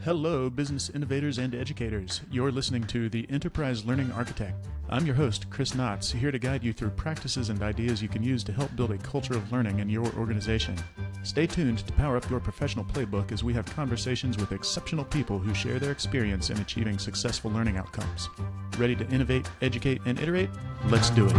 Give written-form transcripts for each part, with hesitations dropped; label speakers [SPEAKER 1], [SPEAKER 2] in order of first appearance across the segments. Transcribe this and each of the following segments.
[SPEAKER 1] Hello, business innovators and educators. You're listening to The Enterprise Learning Architect. I'm your host, Chris Knotts, here to guide you through practices and ideas you can use to help build a culture of learning in your organization. Stay tuned to power up your professional playbook as we have conversations with exceptional people who share their experience in achieving successful learning outcomes. Ready to innovate, educate, and iterate? Let's do it.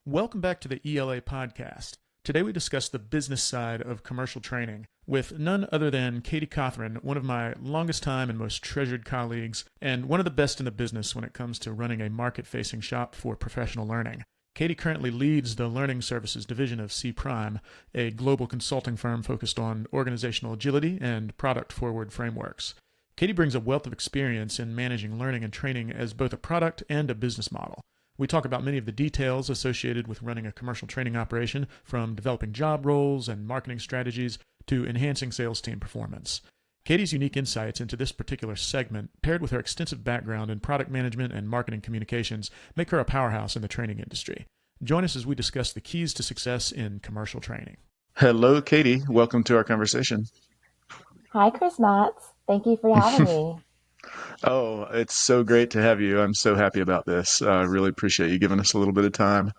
[SPEAKER 1] Welcome back to the ELA podcast. Today we discuss the business side of commercial training with none other than Katie Cothran, one of my longest time and most treasured colleagues, and one of the best in the business when it comes to running a market-facing shop for professional learning. Katie currently leads the Learning Services division of C Prime, a global consulting firm focused on organizational agility and product-forward frameworks. Katie brings a wealth of experience in managing learning and training as both a product and a business model. We talk about many of the details associated with running a commercial training operation, from developing job roles and marketing strategies to enhancing sales team performance. Katie's unique insights into this particular segment, paired with her extensive background in product management and marketing communications, make her a powerhouse in the training industry. Join us as we discuss the keys to success in commercial training. Hello, Katie. Welcome to our conversation.
[SPEAKER 2] Hi, Chris Knotts. Thank you for having me.
[SPEAKER 1] Oh, it's so great to have you. I'm so happy about this. I really appreciate you giving us a little bit of time.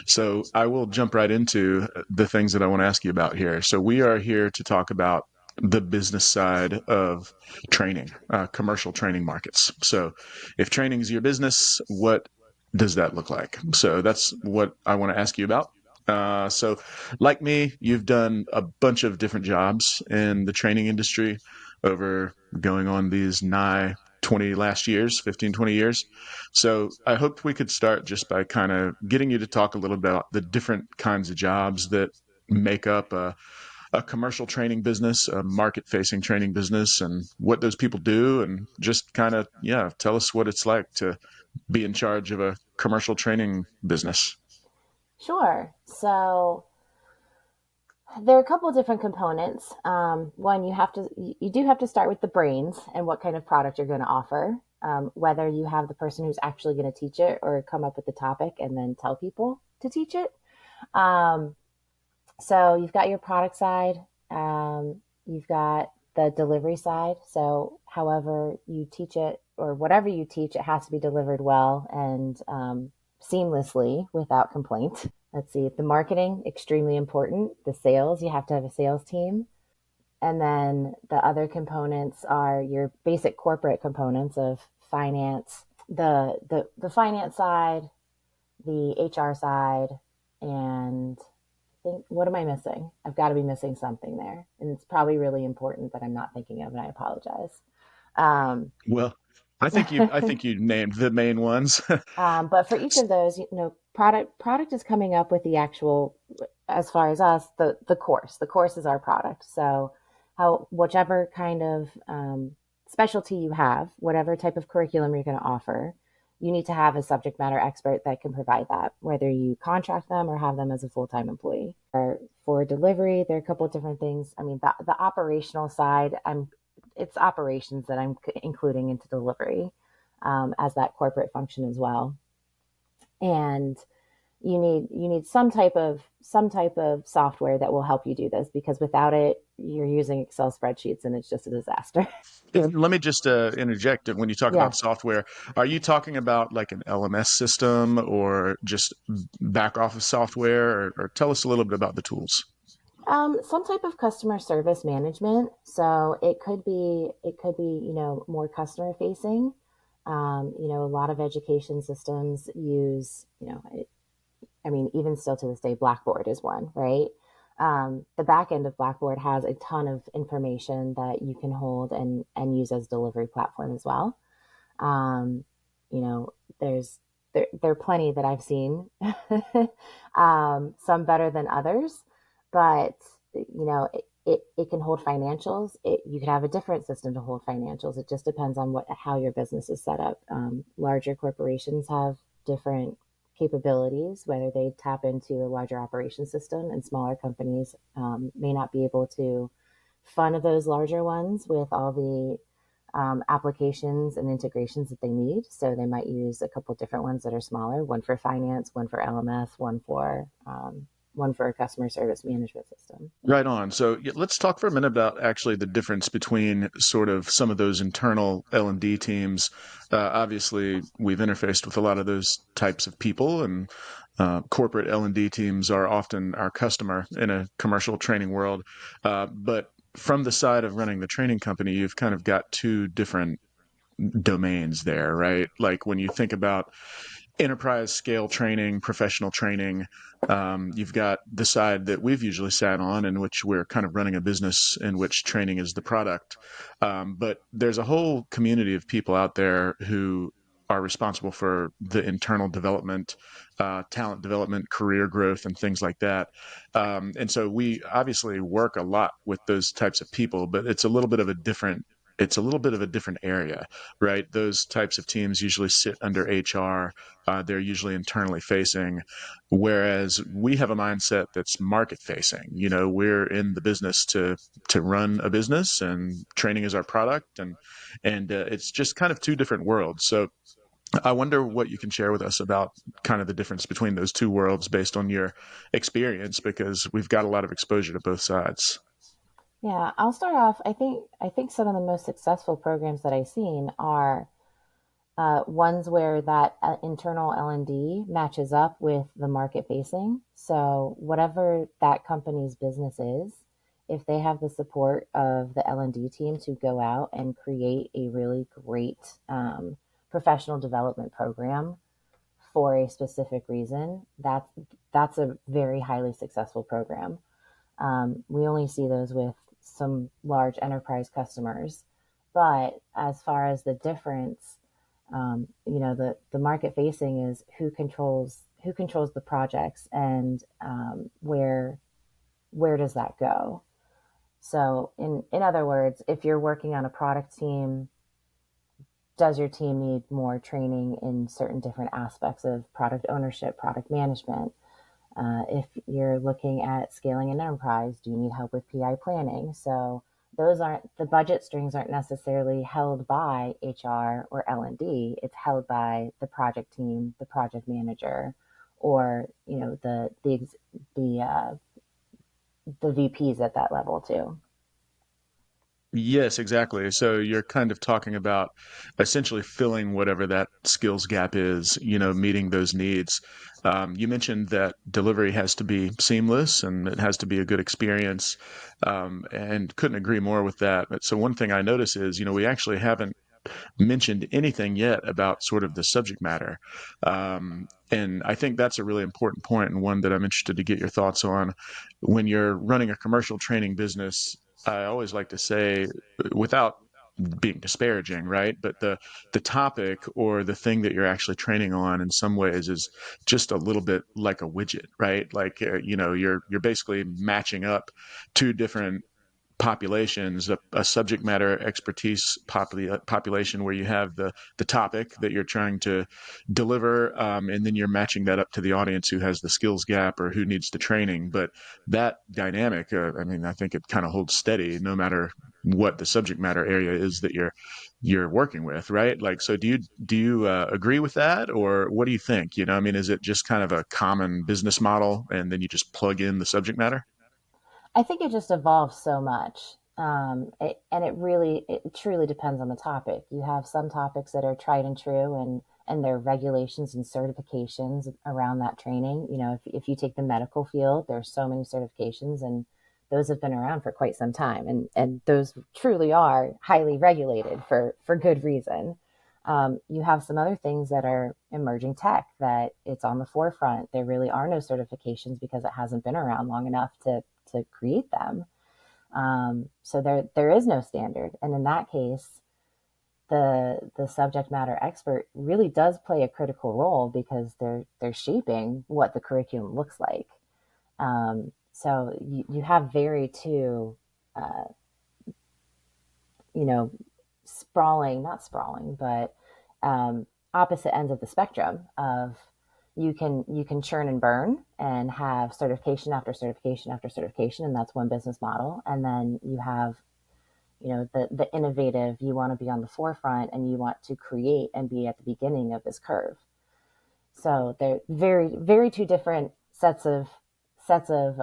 [SPEAKER 1] So I will jump right into the things that I want to ask you about here. So we are here to talk about the business side of training, commercial training markets. So if training is your business, what does that look like? So that's what I want to ask you about. So like me, you've done a bunch of different jobs in the training industry over going on these nigh 20 last years, 15, 20 years. So I hoped we could start just by kind of getting you to talk a little about the different kinds of jobs that make up a commercial training business, a market-facing training business, and what those people do, and just kind of, tell us what it's like to be in charge of a commercial training business.
[SPEAKER 2] Sure. So there are a couple of different components. One, you do have to start with the brains and what kind of product you're going to offer. Whether you have the person who's actually going to teach it or come up with the topic and then tell people to teach it. So you've got your product side. You've got the delivery side. So however you teach it or whatever you teach, it has to be delivered well and seamlessly without complaint. Let's see, the marketing, extremely important. The sales, you have to have a sales team. And then the other components are your basic corporate components of finance, the finance side, the HR side, and I think, what am I missing? I've got to be missing something there. And it's probably really important that I'm not thinking of, and I apologize.
[SPEAKER 1] Well, I think you named the main ones.
[SPEAKER 2] But for each of those, product is coming up with the actual, as far as us, the course. The course is our product. So whichever kind of specialty you have, whatever type of curriculum you're going to offer, you need to have a subject matter expert that can provide that, whether you contract them or have them as a full-time employee. Or for delivery, there are a couple of different things. I mean, the operational side, it's operations that I'm including into delivery as that corporate function as well. And you need some type of software that will help you do this, because without it, you're using Excel spreadsheets and it's just a disaster.
[SPEAKER 1] Let me just interject. When you talk about software, are you talking about like an LMS system or just back office software, or tell us a little bit about the tools?
[SPEAKER 2] Some type of customer service management. So it could be, more customer facing. A lot of education systems use, even still to this day, Blackboard is one, right? The back end of Blackboard has a ton of information that you can hold and use as delivery platform as well. There are plenty that I've seen, some better than others, but it can hold financials. You could have a different system to hold financials. It just depends on how your business is set up. Larger corporations have different capabilities, whether they tap into a larger operation system, and smaller companies may not be able to fund those larger ones with all the applications and integrations that they need. So they might use a couple different ones that are smaller, one for finance, one for LMS, one for one for a customer service management system.
[SPEAKER 1] Right on. So let's talk for a minute about actually the difference between sort of some of those internal L&D teams. Obviously, we've interfaced with a lot of those types of people, and corporate L&D teams are often our customer in a commercial training world. But from the side of running the training company, you've kind of got two different domains there, right? Like when you think about enterprise scale training, professional training. You've got the side that we've usually sat on, in which we're kind of running a business in which training is the product. But there's a whole community of people out there who are responsible for the internal development, talent development, career growth, and things like that. And so we obviously work a lot with those types of people, but it's a little bit of a different area, right? Those types of teams usually sit under HR. They're usually internally facing, whereas we have a mindset that's market facing. You know, we're in the business to run a business, and training is our product, and it's just kind of two different worlds. So I wonder what you can share with us about kind of the difference between those two worlds based on your experience, because we've got a lot of exposure to both sides.
[SPEAKER 2] Yeah, I'll start off. I think some of the most successful programs that I've seen are ones where that internal L&D matches up with the market facing. So whatever that company's business is, if they have the support of the L&D team to go out and create a really great professional development program for a specific reason, that's a very highly successful program. We only see those with some large enterprise customers. But as far as the difference, the market facing is who controls the projects, and where does that go? So in other words, if you're working on a product team, does your team need more training in certain different aspects of product ownership, product management? If you're looking at scaling an enterprise, do you need help with PI planning? So the budget strings aren't necessarily held by HR or L&D. It's held by the project team, the project manager, or the VPs at that level too.
[SPEAKER 1] Yes, exactly. So you're kind of talking about essentially filling whatever that skills gap is, you know, meeting those needs. You mentioned that delivery has to be seamless and it has to be a good experience, and couldn't agree more with that. But so one thing I notice is, you know, we actually haven't mentioned anything yet about sort of the subject matter. And I think that's a really important point, and one that I'm interested to get your thoughts on. When you're running a commercial training business, I always like to say, without being disparaging, right? But the topic or the thing that you're actually training on in some ways is just a little bit like a widget, right? Like you know, you're basically matching up two different populations, a subject matter expertise population where you have the topic that you're trying to deliver, and then you're matching that up to the audience who has the skills gap or who needs the training. But that dynamic, I mean, I think it kind of holds steady no matter what the subject matter area is that you're working with, right? Like, so do you agree with that, or what do you think? You know, I mean, is it just kind of a common business model, and then you just plug in the subject matter?
[SPEAKER 2] I think it just evolves so much. It truly depends on the topic. You have some topics that are tried and true, and there are regulations and certifications around that training. You know, if you take the medical field, there are so many certifications, and those have been around for quite some time. And those truly are highly regulated for good reason. You have some other things that are emerging tech that it's on the forefront. There really are no certifications because it hasn't been around long enough to create them. So there is no standard, and in that case, the subject matter expert really does play a critical role because they're shaping what the curriculum looks like. So you have very two, uh, you know, not sprawling, but opposite ends of the spectrum of you can churn and burn and have certification after certification after certification, and that's one business model. And then you have the innovative, you want to be on the forefront and you want to create and be at the beginning of this curve. So they're very, very two different sets of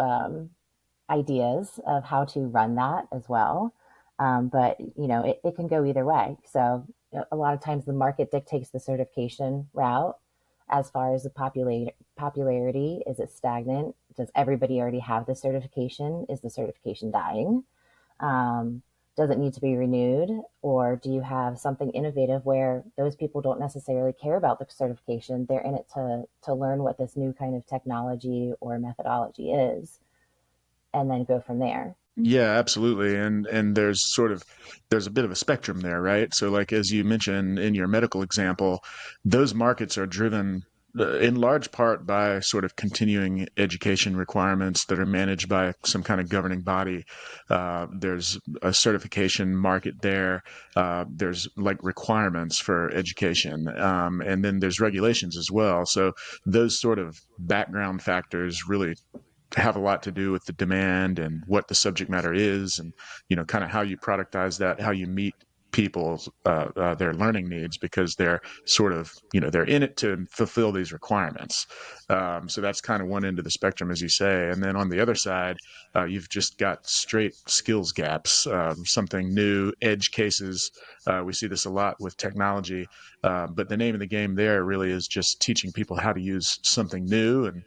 [SPEAKER 2] ideas of how to run that as well. But it can go either way. So a lot of times the market dictates the certification route. As far as the popularity, is it stagnant? Does everybody already have the certification? Is the certification dying? Um, does it need to be renewed? Or do you have something innovative where those people don't necessarily care about the certification? They're in it to learn what this new kind of technology or methodology is, and then go from there.
[SPEAKER 1] Yeah, absolutely. And there's a bit of a spectrum there, right? So like as you mentioned in your medical example, those markets are driven in large part by sort of continuing education requirements that are managed by some kind of governing body. There's a certification market there. There's like requirements for education, and then there's regulations as well. So those sort of background factors really have a lot to do with the demand and what the subject matter is, and kind of how you productize that, how you meet people's their learning needs, because they're sort of they're in it to fulfill these requirements. So that's kind of one end of the spectrum, as you say, and then on the other side, you've just got straight skills gaps, something new, edge cases. We see this a lot with technology, but the name of the game there really is just teaching people how to use something new, and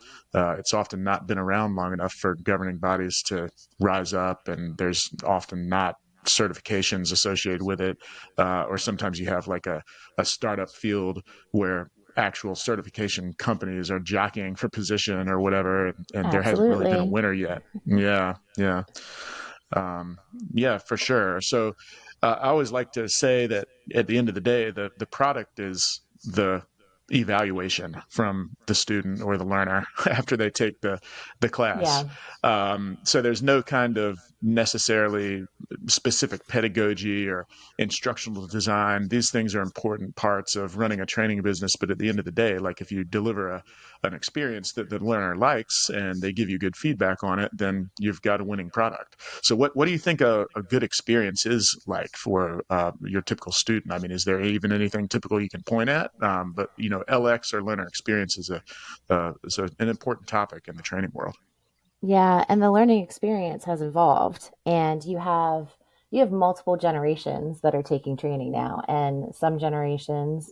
[SPEAKER 1] it's often not been around long enough for governing bodies to rise up, and there's often not certifications associated with it, or sometimes you have like a startup field where actual certification companies are jockeying for position or whatever, and there hasn't really been a
[SPEAKER 2] Absolutely.
[SPEAKER 1] winner yet. Yeah, yeah. Um, yeah, for sure. So I always like to say that at the end of the day, the product is the evaluation from the student or the learner after they take the class.
[SPEAKER 2] Yeah.
[SPEAKER 1] So there's no kind of necessarily specific pedagogy or instructional design. These things are important parts of running a training business, but at the end of the day, like if you deliver an experience that the learner likes and they give you good feedback on it, then you've got a winning product. So what do you think a good experience is like for your typical student? I mean, is there even anything typical you can point at? But LX or learner experience is an important topic in the training world.
[SPEAKER 2] Yeah, and the learning experience has evolved, and you have multiple generations that are taking training now, and some generations,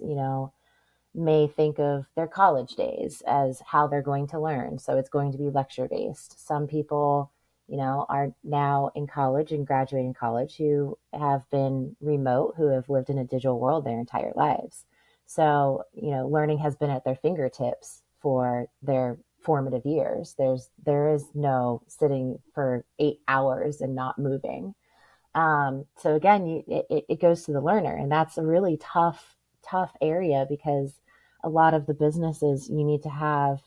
[SPEAKER 2] may think of their college days as how they're going to learn. So it's going to be lecture based. Some people, are now in college and graduating college who have been remote, who have lived in a digital world their entire lives. So, learning has been at their fingertips for their formative years. There is no sitting for 8 hours and not moving. So again, it goes to the learner, and that's a really tough area, because a lot of the businesses, you need to have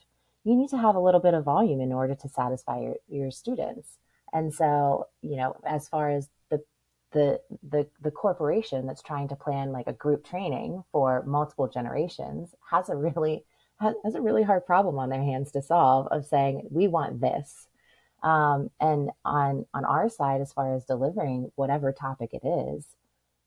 [SPEAKER 2] a little bit of volume in order to satisfy your students. And so, as far as the corporation that's trying to plan like a group training for multiple generations has a really hard problem on their hands to solve, of saying we want this. And on our side, as far as delivering whatever topic it is,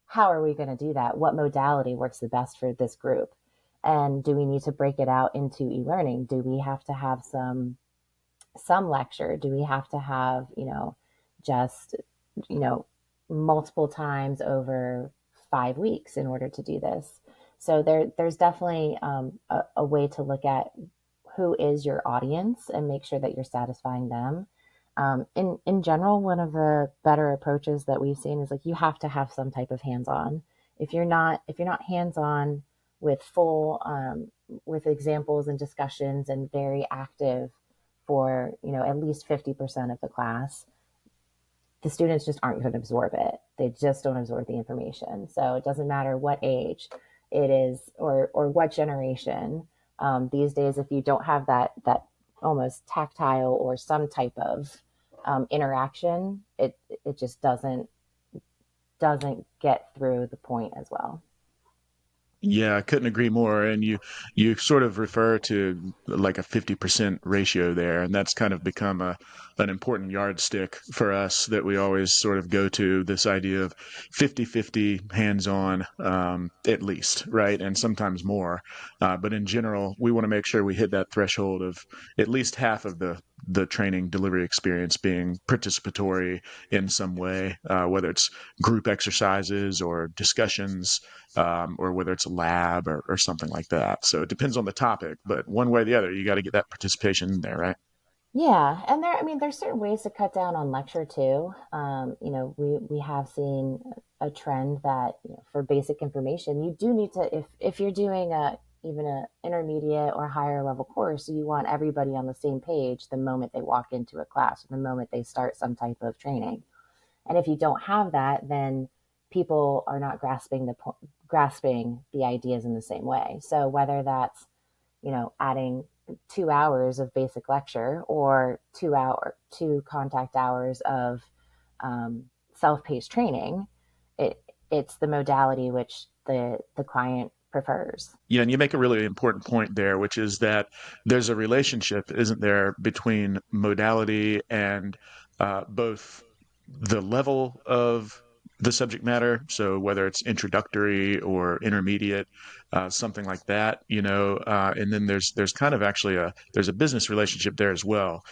[SPEAKER 2] how are we going to do that? What modality works the best for this group? And do we need to break it out into e-learning? Do we have to have some lecture? Do we have to have, just, you know, multiple times over 5 weeks in order to do this? So there's definitely a way to look at who is your audience and make sure that you're satisfying them. In general, one of the better approaches that we've seen is like you have to have some type of hands-on. If you're not hands-on with full with examples and discussions and very active for at least 50% of the class, the students just aren't going to absorb it. They just don't absorb the information. So it doesn't matter what age it is, or what generation. These days, if you don't have that almost tactile or some type of interaction, it just doesn't get through the point as well.
[SPEAKER 1] Yeah, I couldn't agree more. And you sort of refer to like a 50% ratio there, and that's kind of become an important yardstick for us that we always sort of go to, this idea of 50-50 hands-on, at least, right? And sometimes more. But in general, we want to make sure we hit that threshold of at least half of the training delivery experience being participatory in some way, whether it's group exercises or discussions, or whether it's a lab or something like that. So it depends on the topic, but one way or the other, you got to get that participation in there, right?
[SPEAKER 2] Yeah, and I mean, there's certain ways to cut down on lecture too. We have seen a trend that, for basic information, you do need to, if you're doing even a intermediate or higher level course, you want everybody on the same page the moment they walk into a class, or the moment they start some type of training. And if you don't have that, then people are not grasping the ideas in the same way. So whether that's, adding 2 hours of basic lecture, or two contact hours of self-paced training, it's the modality which the client prefers.
[SPEAKER 1] Yeah, and you make a really important point there, which is that there's a relationship, isn't there, between modality and both the level of the subject matter. So whether it's introductory or intermediate, something like that, and then there's kind of actually there's a business relationship there as well.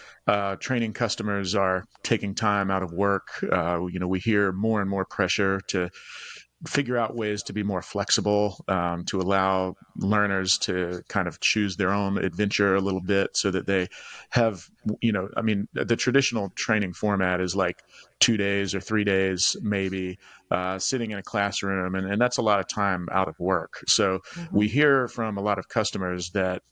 [SPEAKER 1] Training customers are taking time out of work. We hear more and more pressure to figure out ways to be more flexible, to allow learners to kind of choose their own adventure a little bit so that they have, I mean, the traditional training format is like 2 days or 3 days, maybe, sitting in a classroom. And that's a lot of time out of work. So we
[SPEAKER 2] Mm-hmm.
[SPEAKER 1] hear from a lot of customers that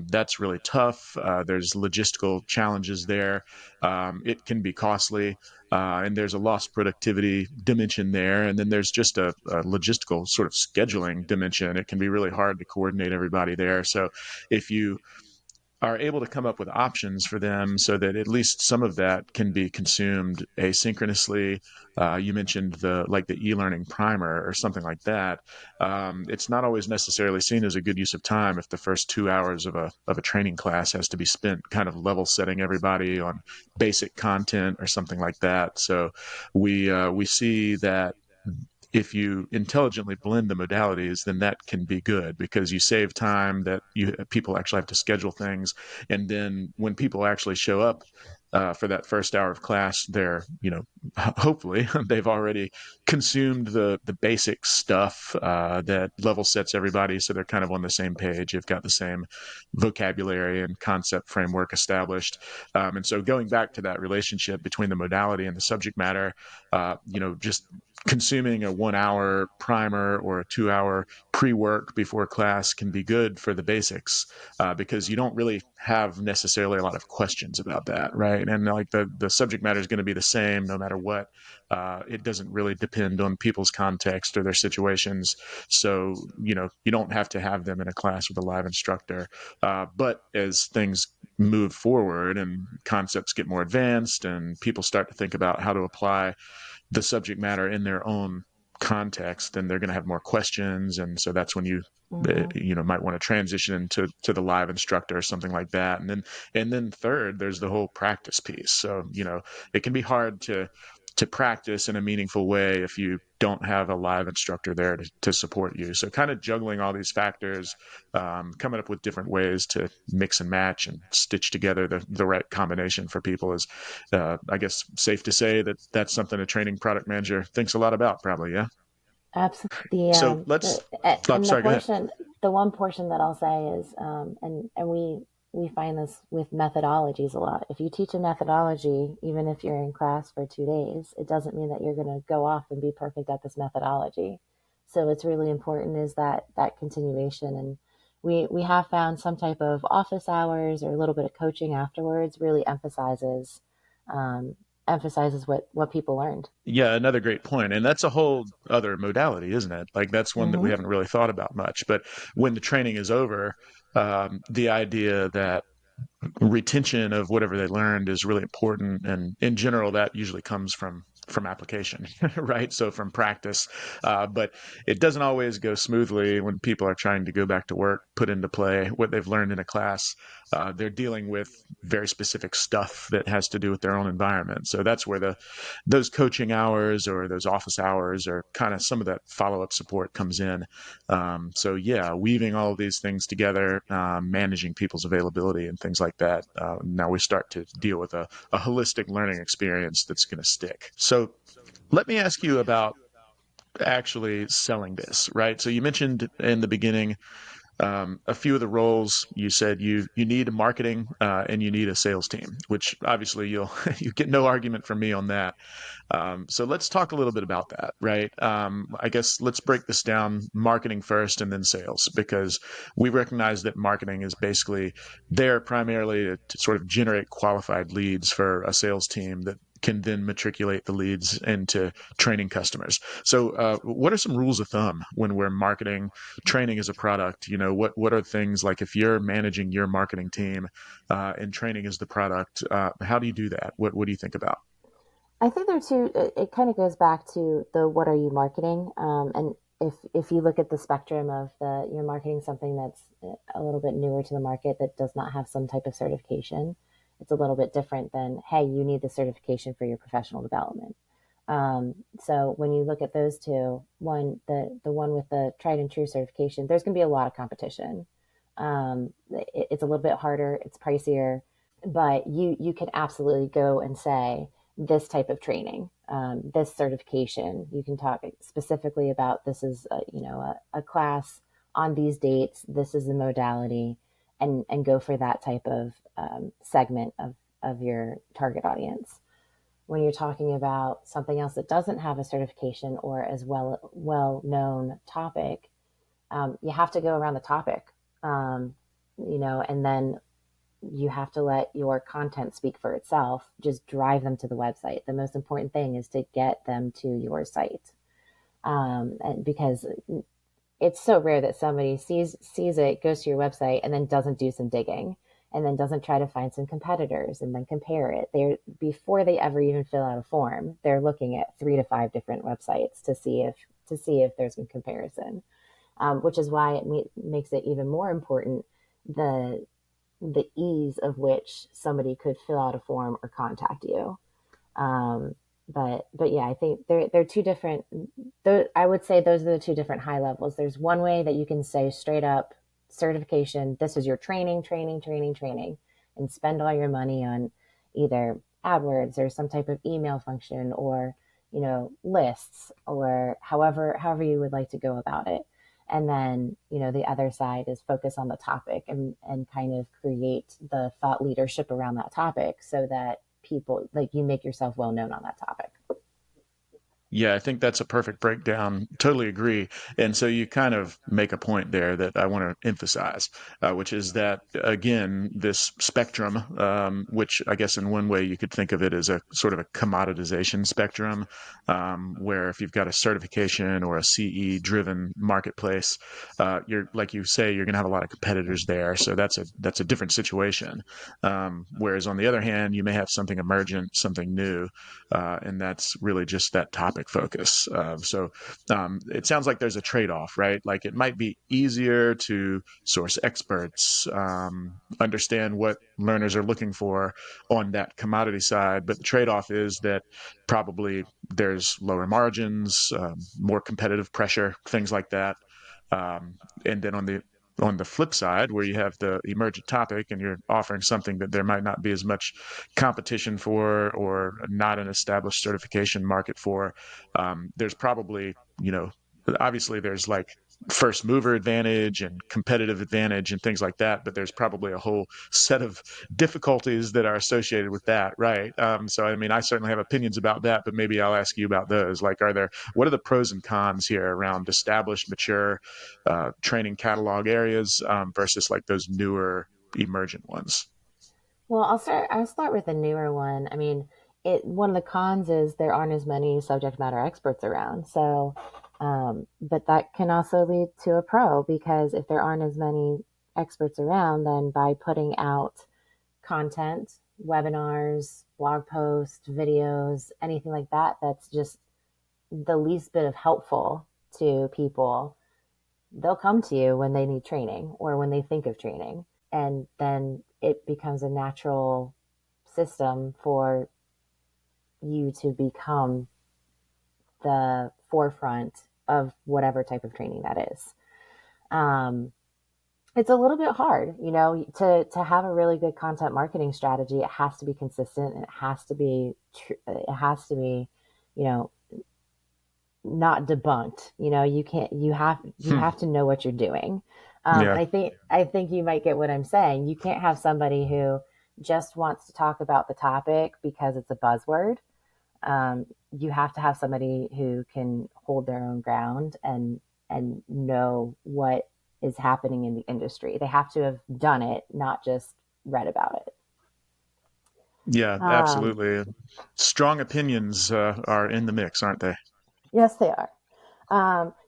[SPEAKER 1] that's really tough. There's logistical challenges there. It can be costly. And there's a lost productivity dimension there. And then there's just a logistical sort of scheduling dimension. It can be really hard to coordinate everybody there. So if you are able to come up with options for them so that at least some of that can be consumed asynchronously. You mentioned the e-learning primer or something like that. It's not always necessarily seen as a good use of time if the first 2 hours of a training class has to be spent kind of level setting everybody on basic content or something like that. So we see that if you intelligently blend the modalities, then that can be good because you save time that people actually have to schedule things. And then when people actually show up for that first hour of class, they're, hopefully they've already consumed the basic stuff that level sets everybody. So they're kind of on the same page. You've got the same vocabulary and concept framework established. And so going back to that relationship between the modality and the subject matter, just consuming a 1 hour primer or a 2 hour pre-work before class can be good for the basics, because you don't really have necessarily a lot of questions about that, right? And like the subject matter is going to be the same no matter what. It doesn't really depend on people's context or their situations. So, you don't have to have them in a class with a live instructor. But as things move forward and concepts get more advanced and people start to think about how to apply the subject matter in their own context, and they're going to have more questions. And so that's when you
[SPEAKER 2] Mm-hmm.
[SPEAKER 1] might want to transition to the live instructor or something like that. And then third, there's the whole practice piece. So it can be hard to practice in a meaningful way if you don't have a live instructor there to support you. So kind of juggling all these factors, coming up with different ways to mix and match and stitch together the right combination for people is, I guess, safe to say that that's something a training product manager thinks a lot about, probably. Yeah.
[SPEAKER 2] Absolutely.
[SPEAKER 1] So let's. Oh,
[SPEAKER 2] And
[SPEAKER 1] sorry. Go ahead.
[SPEAKER 2] the one portion that I'll say is, and we find this with methodologies a lot. If you teach a methodology, even if you're in class for 2 days, it doesn't mean that you're going to go off and be perfect at this methodology. So it's really important is that continuation. And we have found some type of office hours or a little bit of coaching afterwards really um, emphasizes what people learned.
[SPEAKER 1] Yeah, another great point. And that's a whole other modality, isn't it? Like that's one that we
[SPEAKER 2] Mm-hmm.
[SPEAKER 1] haven't really thought about much. But when the training is over, the idea that retention of whatever they learned is really important, and in general that usually comes from application, right? So from practice, but it doesn't always go smoothly when people are trying to go back to work put into play, what they've learned in a class. They're dealing with very specific stuff that has to do with their own environment. So that's where those coaching hours or those office hours or kind of some of that follow-up support comes in. So yeah, weaving all of these things together, managing people's availability and things like that. Now we start to deal with a holistic learning experience that's going to stick. So let me ask you about actually selling this, right? So you mentioned in the beginning a few of the roles. You said you need a marketing and you need a sales team, which obviously you get no argument from me on that. So let's talk a little bit about that, right? I guess let's break this down, marketing first and then sales, because we recognize that marketing is basically there primarily to sort of generate qualified leads for a sales team that can then matriculate the leads into training customers. So what are some rules of thumb when we're marketing training as a product? What are things like if you're managing your marketing team and training is the product, how do you do that? What do you think about?
[SPEAKER 2] I think there are two. It kind of goes back to the what are you marketing, and if you look at the spectrum of the you're marketing something that's a little bit newer to the market that does not have some type of certification, it's a little bit different than hey, you need the certification for your professional development. So when you look at those two, the one with the tried and true certification, there's going to be a lot of competition. It's a little bit harder, it's pricier, but you can absolutely go and say this type of training, this certification. You can talk specifically about this is a class on these dates. This is the modality, and go for that type of segment of your target audience. When you're talking about something else that doesn't have a certification or as well known topic, you have to go around the topic, and then you have to let your content speak for itself. Just drive them to the website. The most important thing is to get them to your site, and because it's so rare that somebody sees it, goes to your website, and then doesn't do some digging, and then doesn't try to find some competitors and then compare it. They're before they ever even fill out a form, they're looking at 3 to 5 different websites to see if there's a comparison, which is why makes it even more important the ease of which somebody could fill out a form or contact you. But yeah, I think they're two different. I would say those are the two different high levels. There's one way that you can say straight up certification. This is your training, and spend all your money on either AdWords or some type of email function or lists or however you would like to go about it. And then the other side is focus on the topic and kind of create the thought leadership around that topic so that people like you make yourself well known on that topic.
[SPEAKER 1] Yeah, I think that's a perfect breakdown. Totally agree. And so you kind of make a point there that I want to emphasize, which is that, again, this spectrum, which I guess in one way you could think of it as a sort of a commoditization spectrum, where if you've got a certification or a CE driven marketplace, you're like you say, you're going to have a lot of competitors there. So that's a different situation. Whereas on the other hand, you may have something emergent, something new, and that's really just that topic focus. So it sounds like there's a trade-off, right? Like it might be easier to source experts, understand what learners are looking for on that commodity side, but the trade-off is that probably there's lower margins, more competitive pressure, things like that. And then on the flip side, where you have the emergent topic and you're offering something that there might not be as much competition for or not an established certification market for, there's probably, obviously there's like first mover advantage and competitive advantage and things like that, but there's probably a whole set of difficulties that are associated with that, right? So I mean, I certainly have opinions about that, but maybe I'll ask you about those. Like, what are the pros and cons here around established, mature training catalog areas versus like those newer emergent ones?
[SPEAKER 2] Well, I'll start with the newer one. I mean, one of the cons is there aren't as many subject matter experts around. So, but that can also lead to a pro because if there aren't as many experts around, then by putting out content, webinars, blog posts, videos, anything like that, that's just the least bit of helpful to people, they'll come to you when they need training or when they think of training. And then it becomes a natural system for you to become the forefront of whatever type of training that is. Um, it's a little bit hard, to have a really good content marketing strategy. It has to be consistent, and it has to be, you know, not debunked. You
[SPEAKER 1] Hmm.
[SPEAKER 2] have to know what you're doing. And
[SPEAKER 1] Yeah.
[SPEAKER 2] I think you might get what I'm saying. You can't have somebody who just wants to talk about the topic because it's a buzzword. You have to have somebody who can hold their own ground and know what is happening in the industry. They have to have done it, not just read about it.
[SPEAKER 1] Yeah,
[SPEAKER 2] Um,
[SPEAKER 1] absolutely. Strong opinions are in the mix, aren't they?
[SPEAKER 2] yes, they are.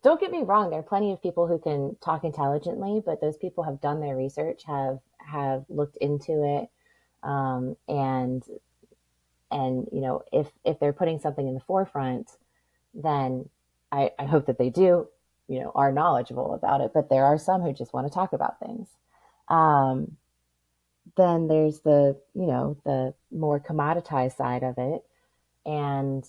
[SPEAKER 2] Don't get me wrong. There are plenty of people who can talk intelligently, but those people have done their research, have looked into it, and if they're putting something in the forefront, then I hope that they do, are knowledgeable about it. But there are some who just want to talk about things. Um, then there's the more commoditized side of it, and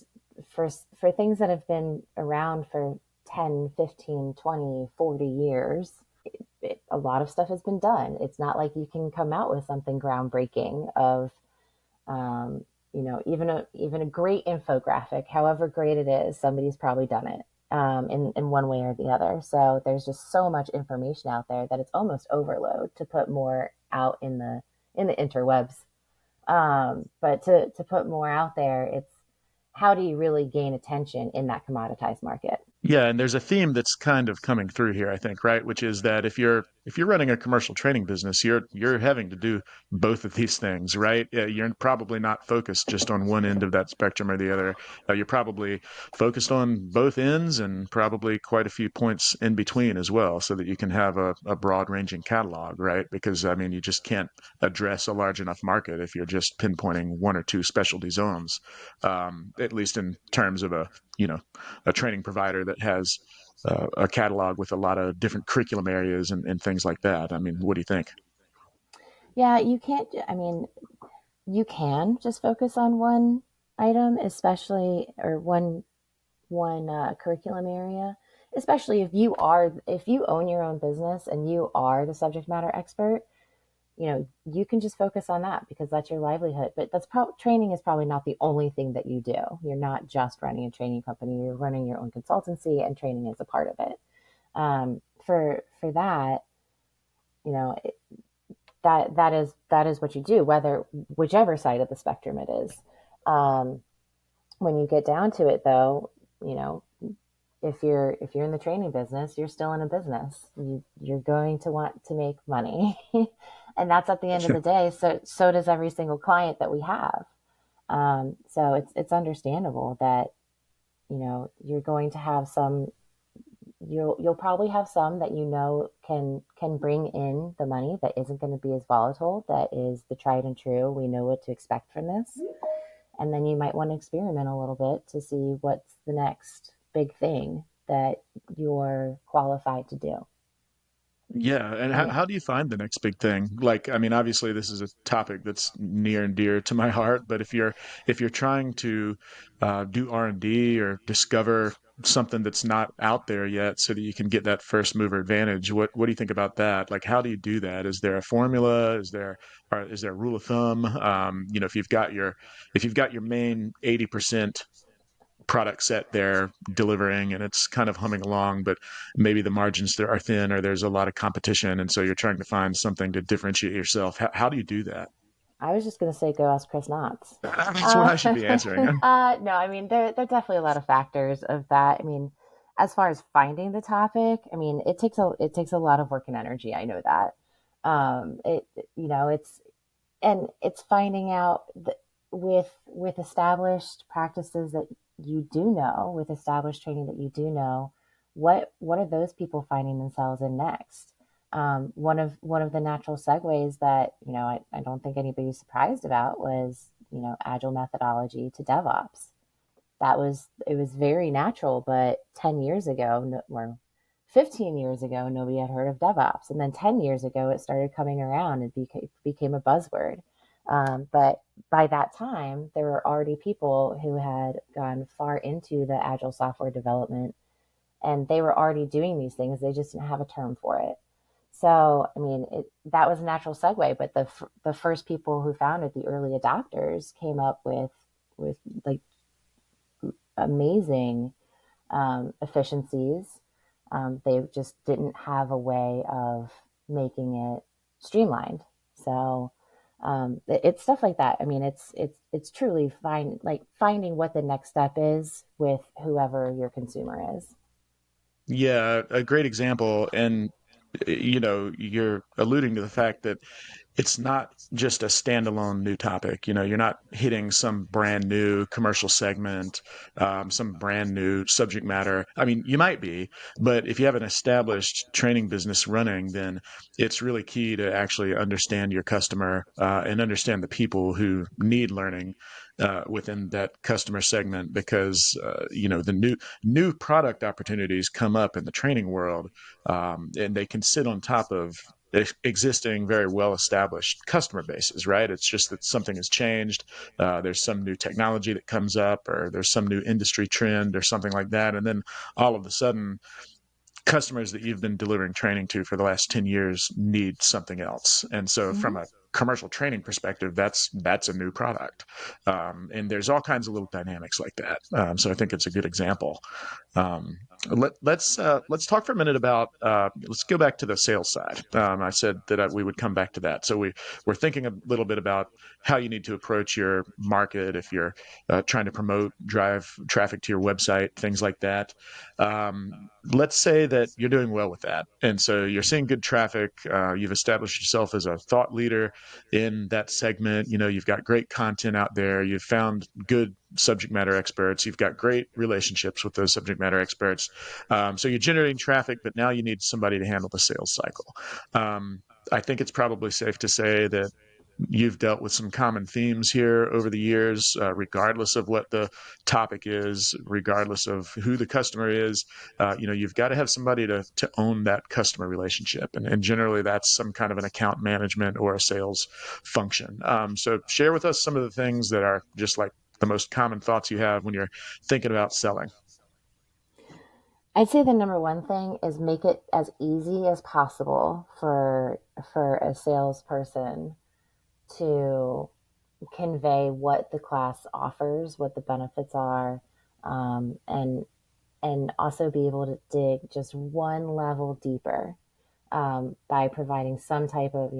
[SPEAKER 2] for things that have been around for 10, 15, 20, 40 years, a lot of stuff has been done. It's not like you can come out with something groundbreaking of um, even a great infographic, however great it is, somebody's probably done it in one way or the other. So there's just so much information out there that it's almost overload to put more out in the interwebs. But to put more out there, it's how do you really gain attention in that commoditized market?
[SPEAKER 1] Yeah, and there's a theme that's kind of coming through here, I think, right? Which is that if you're running a commercial training business, you're having to do both of these things, right? You're probably not focused just on one end of that spectrum or the other. You're probably focused on both ends and probably quite a few points in between as well, so that you can have a broad-ranging catalog, right? Because I mean, you just can't address a large enough market if you're just pinpointing one or two specialty zones, at least in terms of you know a training provider that has a catalog with a lot of different curriculum areas and things like that. I mean, what do you think?
[SPEAKER 2] Yeah, you can't. I mean, you can just focus on one item, especially or one curriculum area, especially if you own your own business and you are the subject matter expert. You can just focus on that because that's your livelihood. But training is probably not the only thing that you do. You're not just running a training company. You're running your own consultancy, and training is a part of it. For that, you know, that is what you do, whichever side of the spectrum it is. Um, when you get down to it, though, you know, if you're in the training business, you're still in a business. You're going to want to make money, and that's at the end of the day. So does every single client that we have. So it's understandable that you're going to have some. You'll probably have some that can bring in the money that isn't going to be as volatile. That is the tried and true. We know what to expect from this, and then you might want to experiment a little bit to see what's the next big thing that you're qualified to do.
[SPEAKER 1] Yeah, and
[SPEAKER 2] Yeah.
[SPEAKER 1] how do you find the next big thing? Like, I mean, obviously this is a topic that's near and dear to my heart, but if you're trying to do R&D or discover something that's not out there yet so that you can get that first mover advantage, what do you think about that? Like, how do you do that? Is there a formula? Is there a rule of thumb? If you've got your main 80% product set there delivering and it's kind of humming along, but maybe the margins there are thin or there's a lot of competition. And so you're trying to find something to differentiate yourself. How do you do that?
[SPEAKER 2] I was just going to say go ask Chris Knotts.
[SPEAKER 1] That's what I should be answering.
[SPEAKER 2] No, I mean there are definitely a lot of factors of that. I mean, as far as finding the topic, I mean it takes a lot of work and energy. I know that. It you know it's finding out with established practices that you do know, with established training that you do know, what are those people finding themselves in next? One of the natural segues that I don't think anybody's surprised about was agile methodology to DevOps. It was very natural, but 10 years ago, or 15 years ago, nobody had heard of DevOps. And then 10 years ago, it started coming around and became a buzzword. But by that time, there were already people who had gone far into the agile software development, and they were already doing these things. They just didn't have a term for it. So, I mean, that was a natural segue. But the first people who founded, the early adopters, came up with like amazing efficiencies. They just didn't have a way of making it streamlined. So it's stuff like that. I mean, it's truly finding what the next step is with whoever your consumer is.
[SPEAKER 1] Yeah, a great example. And, you're alluding to the fact that it's not just a standalone new topic. You're not hitting some brand new commercial segment, some brand new subject matter. I mean, you might be, but if you have an established training business running, then it's really key to actually understand your customer and understand the people who need learning within that customer segment, because the new product opportunities come up in the training world, and they can sit on top of existing, very well established customer bases, right? It's just that something has changed. There's some new technology that comes up, or there's some new industry trend or something like that. And then all of a sudden, customers that you've been delivering training to for the last 10 years need something else. And so from
[SPEAKER 2] Mm-hmm.
[SPEAKER 1] a commercial training perspective, that's a new product. And there's all kinds of little dynamics like that. So I think it's a good example. Um, let's talk for a minute about let's go back to the sales side. I said that we would come back to that. So we're thinking a little bit about how you need to approach your market if you're trying to drive traffic to your website, things like that. Let's say that you're doing well with that, and so you're seeing good traffic. You've established yourself as a thought leader in that segment. You've got great content out there. You've found good subject matter experts. You've got great relationships with those subject matter experts. So you're generating traffic, but now you need somebody to handle the sales cycle. I think it's probably safe to say that you've dealt with some common themes here over the years, regardless of what the topic is, regardless of who the customer is. You've got to have somebody to own that customer relationship, and generally that's some kind of an account management or a sales function. So share with us some of the things that are just like the most common thoughts you have when you're thinking about selling.
[SPEAKER 2] I'd say the number one thing is make it as easy as possible for a salesperson to convey what the class offers, what the benefits are, and also be able to dig just one level deeper by providing some type of,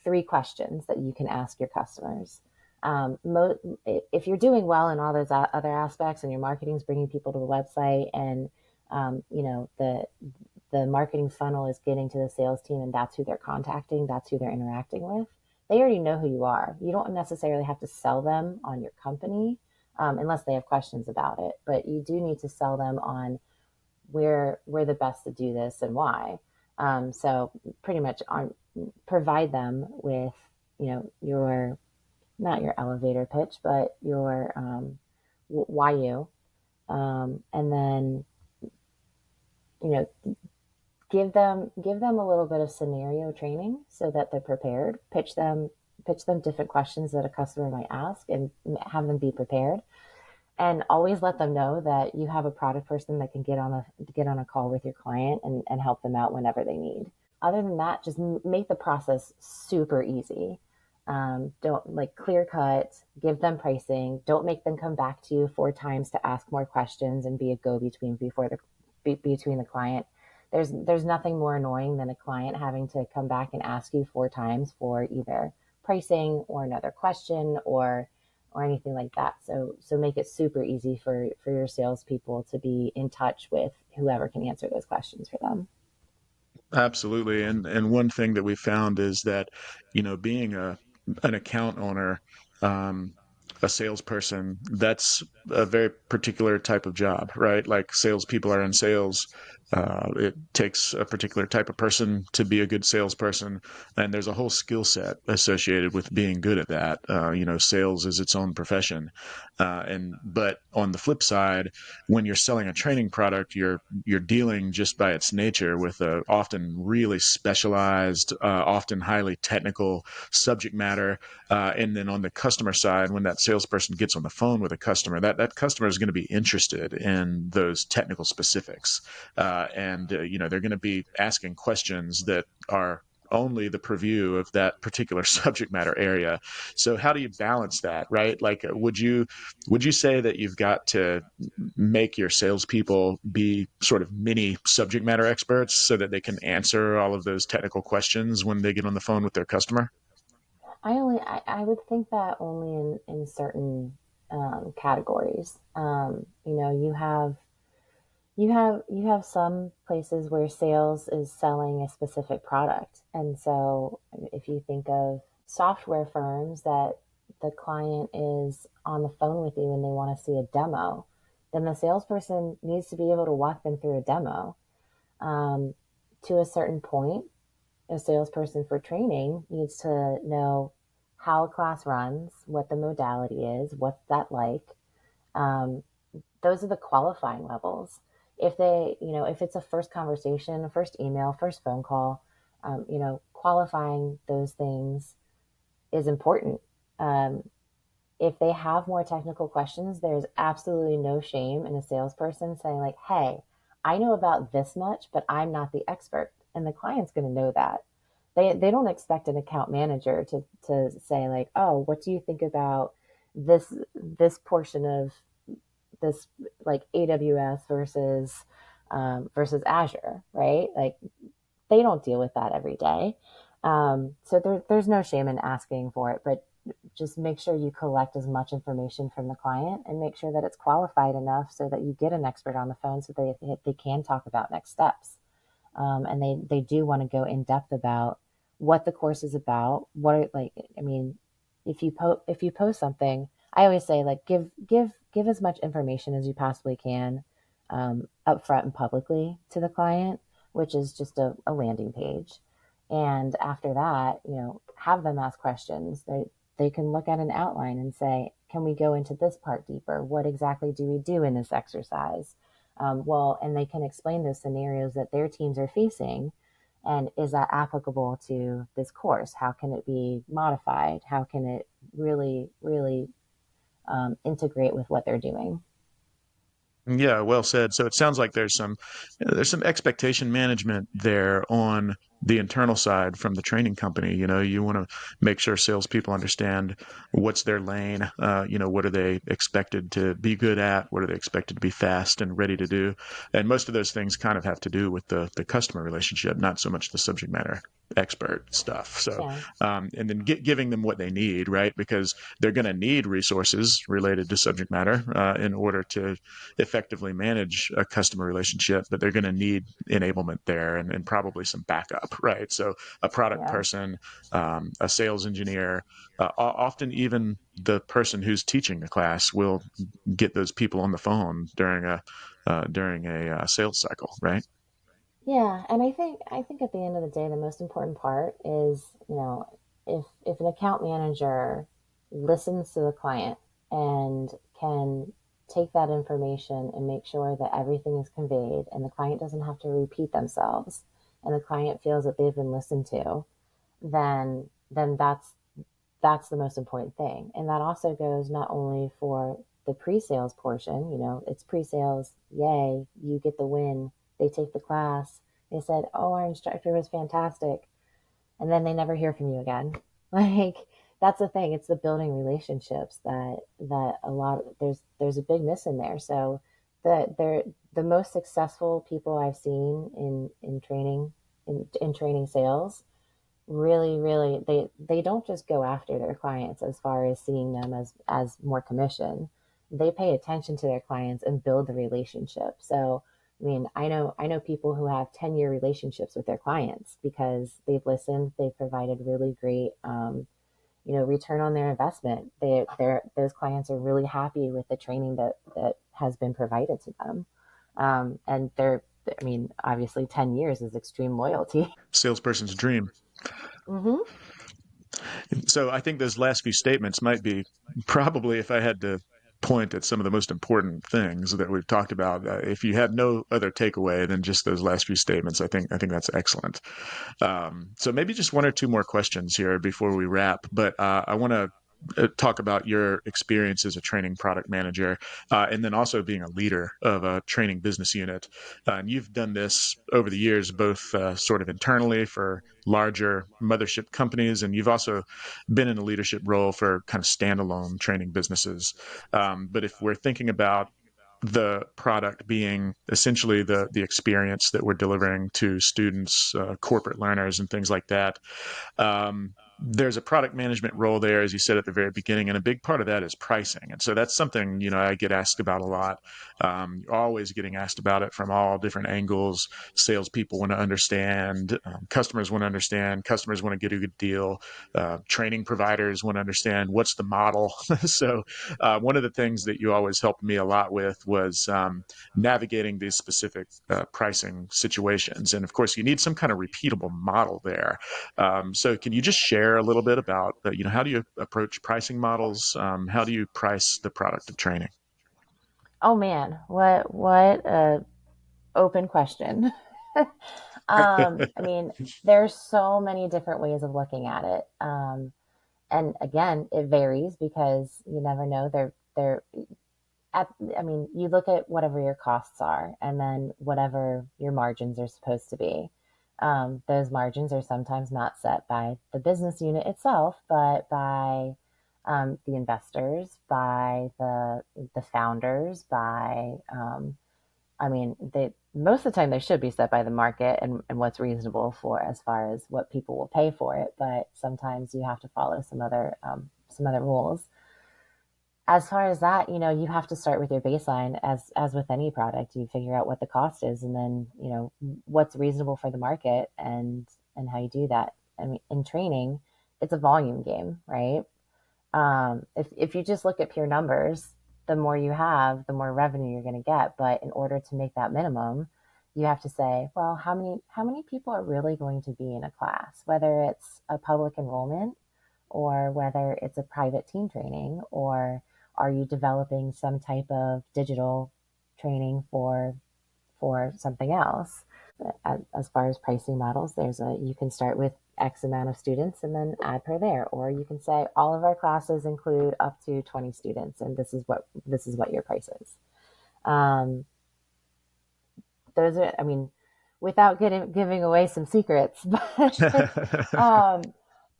[SPEAKER 2] 3 questions that you can ask your customers. If you're doing well in all those other aspects and your marketing is bringing people to the website, and the marketing funnel is getting to the sales team, and that's who they're contacting, that's who they're interacting with, they already know who you are. You don't necessarily have to sell them on your company unless they have questions about it, but you do need to sell them on where we're the best to do this and why. So pretty much provide them with, your, not your elevator pitch, but your why you, and then, you know, give them a little bit of scenario training so that they're prepared. Pitch them different questions that a customer might ask, and have them be prepared. And always let them know that you have a product person that can get on a call with your client and help them out whenever they need. Other than that, just make the process super easy. Don't like clear cut, give them pricing. Don't make them come back to you 4 times to ask more questions and be a go between between the client. There's nothing more annoying than a client having to come back and ask you 4 times for either pricing or another question or anything like that. So make it super easy for your salespeople to be in touch with whoever can answer those questions for them.
[SPEAKER 1] Absolutely. And one thing that we found is that, being an account owner, um, a salesperson, that's a very particular type of job, right? Like salespeople are in sales. It takes a particular type of person to be a good salesperson, and there's a whole skill set associated with being good at that. Sales is its own profession, but on the flip side, when you're selling a training product, you're dealing just by its nature with a often really specialized, often highly technical subject matter. And then on the customer side, when that salesperson gets on the phone with a customer, that customer is going to be interested in those technical specifics, and they're going to be asking questions that are only the purview of that particular subject matter area. So how do you balance that, right? Like, would you say that you've got to make your salespeople be sort of mini subject matter experts so that they can answer all of those technical questions when they get on the phone with their customer?
[SPEAKER 2] I would think that only in certain categories. You have some places where sales is selling a specific product. And so if you think of software firms that the client is on the phone with you and they want to see a demo, then the salesperson needs to be able to walk them through a demo. Um, to a certain point, a salesperson for training needs to know how a class runs, what the modality is, what's that like. Um, those are the qualifying levels. If it's a first conversation, a first email, first phone call, qualifying those things is important. Um, if they have more technical questions, there's absolutely no shame in a salesperson saying, like, hey, I know about this much, but I'm not the expert. And the client's going to know that. They don't expect an account manager to say, like, oh, what do you think about this portion of this, like AWS versus Azure, right? Like they don't deal with that every day. So there's no shame in asking for it, but just make sure you collect as much information from the client and make sure that it's qualified enough so that you get an expert on the phone so they can talk about next steps. And they do want to go in depth about what the course is about. What are, like, I mean, if you post something, I always say, like, give as much information as you possibly can, upfront and publicly to the client, which is just a landing page. And after that, have them ask questions. They can look at an outline and say, can we go into this part deeper? What exactly do we do in this exercise? And they can explain those scenarios that their teams are facing. And is that applicable to this course? How can it be modified? How can it really, really integrate with what they're doing?
[SPEAKER 1] Yeah, well said. So it sounds like there's some expectation management there on the internal side from the training company. You want to make sure salespeople understand what's their lane. What are they expected to be good at? What are they expected to be fast and ready to do? And most of those things kind of have to do with the customer relationship, not so much the subject matter expert stuff. So,
[SPEAKER 2] Yeah.
[SPEAKER 1] and then giving them what they need, right? Because they're going to need resources related to subject matter in order to effectively manage a customer relationship, but they're going to need enablement there and probably some backup, right? So a product
[SPEAKER 2] Yeah.
[SPEAKER 1] person, a sales engineer, often even the person who's teaching the class will get those people on the phone during a sales cycle, right?
[SPEAKER 2] Yeah, and I think at the end of the day, the most important part is, if an account manager listens to the client and can take that information and make sure that everything is conveyed and the client doesn't have to repeat themselves and the client feels that they've been listened to, then that's the most important thing. And that also goes not only for the pre-sales portion, it's pre-sales, yay, you get the win. They take the class. They said, "Oh, our instructor was fantastic." And then they never hear from you again. Like that's the thing. It's the building relationships that a lot there's a big miss in there. So the most successful people I've seen in training in training sales really, really, they don't just go after their clients as far as seeing them as more commission. They pay attention to their clients and build the relationship. So I mean, I know people who have 10-year relationships with their clients because they've listened, they've provided really great return on their investment. Those clients are really happy with the training that has been provided to them. And obviously 10 years is extreme loyalty.
[SPEAKER 1] Salesperson's dream.
[SPEAKER 2] Mm-hmm.
[SPEAKER 1] So I think those last few statements might be probably, if I had to point at some of the most important things that we've talked about, if you had no other takeaway than just those last few statements, I think that's excellent. So maybe just one or two more questions here before we wrap. But I want to talk about your experience as a training product manager, and then also being a leader of a training business unit. And you've done this over the years, both sort of internally for larger mothership companies, and you've also been in a leadership role for kind of standalone training businesses. But if we're thinking about the product being essentially the experience that we're delivering to students, corporate learners, and things like that. There's a product management role there, as you said at the very beginning, and a big part of that is pricing. And so that's something, I get asked about a lot. You're always getting asked about it from all different angles. Salespeople want to understand, customers want to understand, customers want to get a good deal, training providers want to understand what's the model. So one of the things that you always helped me a lot with was navigating these specific pricing situations. And of course, you need some kind of repeatable model there. So can you just share a little bit about, how do you approach pricing models? How do you price the product of training?
[SPEAKER 2] Oh man, what a open question. There's so many different ways of looking at it. And again, it varies because you never know. They're at, you look at whatever your costs are and then whatever your margins are supposed to be. Those margins are sometimes not set by the business unit itself, but by the investors, by the founders, by they most of the time they should be set by the market and what's reasonable for as far as what people will pay for it. But sometimes you have to follow some other rules. As far as that, you have to start with your baseline as with any product. You figure out what the cost is and then, what's reasonable for the market and how you do that. In training, it's a volume game, right? If you just look at pure numbers, the more you have, the more revenue you're going to get. But in order to make that minimum, you have to say, well, how many people are really going to be in a class, whether it's a public enrollment or whether it's a private team training, or are you developing some type of digital training for something else? As far as pricing models, you can start with X amount of students and then add per there, or you can say all of our classes include up to 20 students, and this is what your price is. Um, those are, without giving away some secrets, um,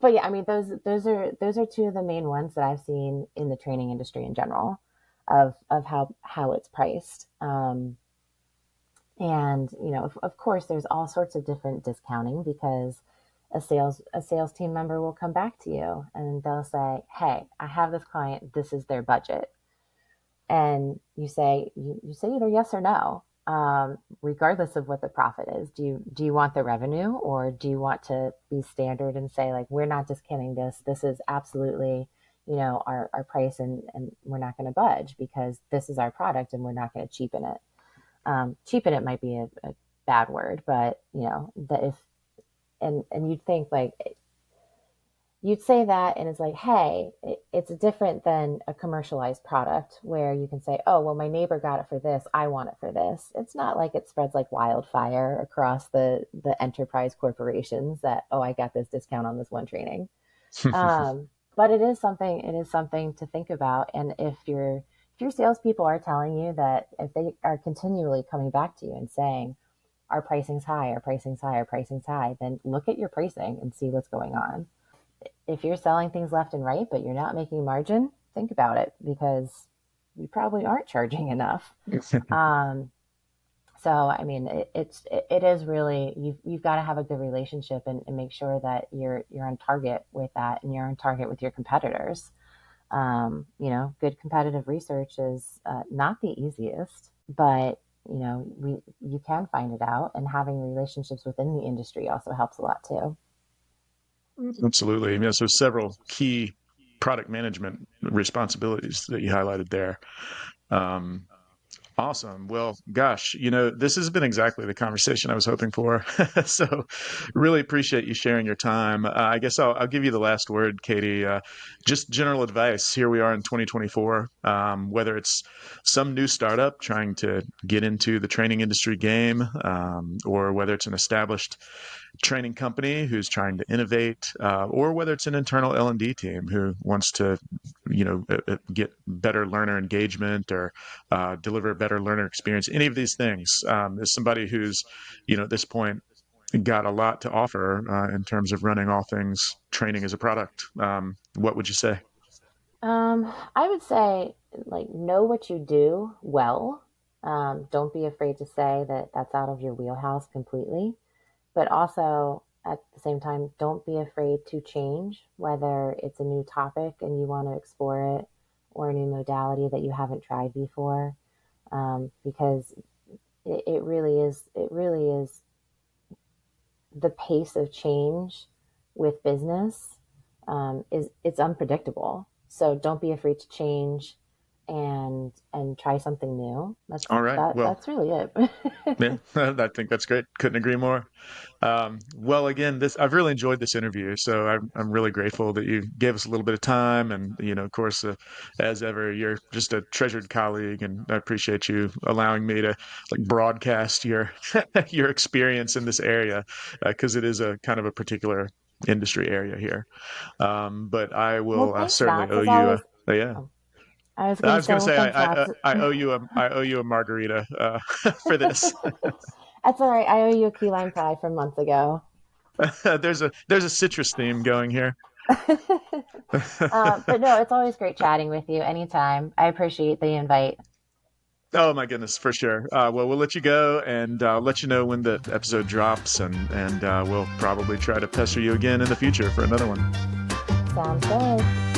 [SPEAKER 2] but yeah, those are two of the main ones that I've seen in the training industry in general, of how it's priced. And of course, there's all sorts of different discounting because a sales team member will come back to you and they'll say, "Hey, I have this client. This is their budget," and you say either yes or no, regardless of what the profit is. Do you want the revenue, or do you want to be standard and say, like, we're not discounting this. This is absolutely our price, and we're not going to budge because this is our product and we're not going to cheapen it. Cheapen it might be a bad word, but that if and you'd think, like, you'd say that and it's like, hey, it's different than a commercialized product where you can say, oh, well, my neighbor got it for this, I want it for this. It's not like it spreads like wildfire across the enterprise corporations that, oh, I got this discount on this one training. But it is something to think about. And if your salespeople are telling you that, if they are continually coming back to you and saying, our pricing's high, our pricing's high, our pricing's high, then look at your pricing and see what's going on. If you're selling things left and right, but you're not making margin, think about it, because you probably aren't charging enough. Um, so, it is really, you've got to have a good relationship and make sure that you're on target with that, and you're on target with your competitors. Good competitive research is not the easiest, but you can find it out, and having relationships within the industry also helps a lot too.
[SPEAKER 1] Absolutely. Yeah, so several key product management responsibilities that you highlighted there. Um, Awesome. Well, gosh, this has been exactly the conversation I was hoping for. So really appreciate you sharing your time. I guess I'll give you the last word, Katie. Just general advice. Here we are in 2024, whether it's some new startup trying to get into the training industry game, or whether it's an established training company who's trying to innovate, or whether it's an internal L&D team who wants to, get better learner engagement or deliver a better learner experience. Any of these things, as somebody who's, at this point got a lot to offer in terms of running all things training as a product. What would you say?
[SPEAKER 2] I would say, like, know what you do well. Don't be afraid to say that that's out of your wheelhouse completely. But also, at the same time, don't be afraid to change, whether it's a new topic and you want to explore it or a new modality that you haven't tried before. Because it really is the pace of change with business is it's unpredictable. So don't be afraid to change and try something new. That's
[SPEAKER 1] All right.
[SPEAKER 2] that
[SPEAKER 1] Well,
[SPEAKER 2] that's really it.
[SPEAKER 1] yeah, I think that's great. Couldn't agree more. Well, again, this I've really enjoyed this interview, so I'm really grateful that you gave us a little bit of time, and of course, as ever, you're just a treasured colleague, and I appreciate you allowing me to like broadcast your your experience in this area because it is a kind of a particular industry area here. But I
[SPEAKER 2] Well,
[SPEAKER 1] will
[SPEAKER 2] thanks,
[SPEAKER 1] certainly
[SPEAKER 2] Knots.
[SPEAKER 1] owe
[SPEAKER 2] As
[SPEAKER 1] you
[SPEAKER 2] always,
[SPEAKER 1] a yeah.
[SPEAKER 2] oh, I was
[SPEAKER 1] I
[SPEAKER 2] going to
[SPEAKER 1] was going
[SPEAKER 2] say,
[SPEAKER 1] to
[SPEAKER 2] well,
[SPEAKER 1] say
[SPEAKER 2] thanks, Knots.
[SPEAKER 1] I owe you a margarita for this.
[SPEAKER 2] That's all right. I owe you a key lime pie from months ago.
[SPEAKER 1] There's a citrus theme going here.
[SPEAKER 2] But no, it's always great chatting with you anytime. I appreciate the invite.
[SPEAKER 1] Oh my goodness, for sure. Well, we'll let you go and let you know when the episode drops, and we'll probably try to pester you again in the future for another one.
[SPEAKER 2] Sounds good.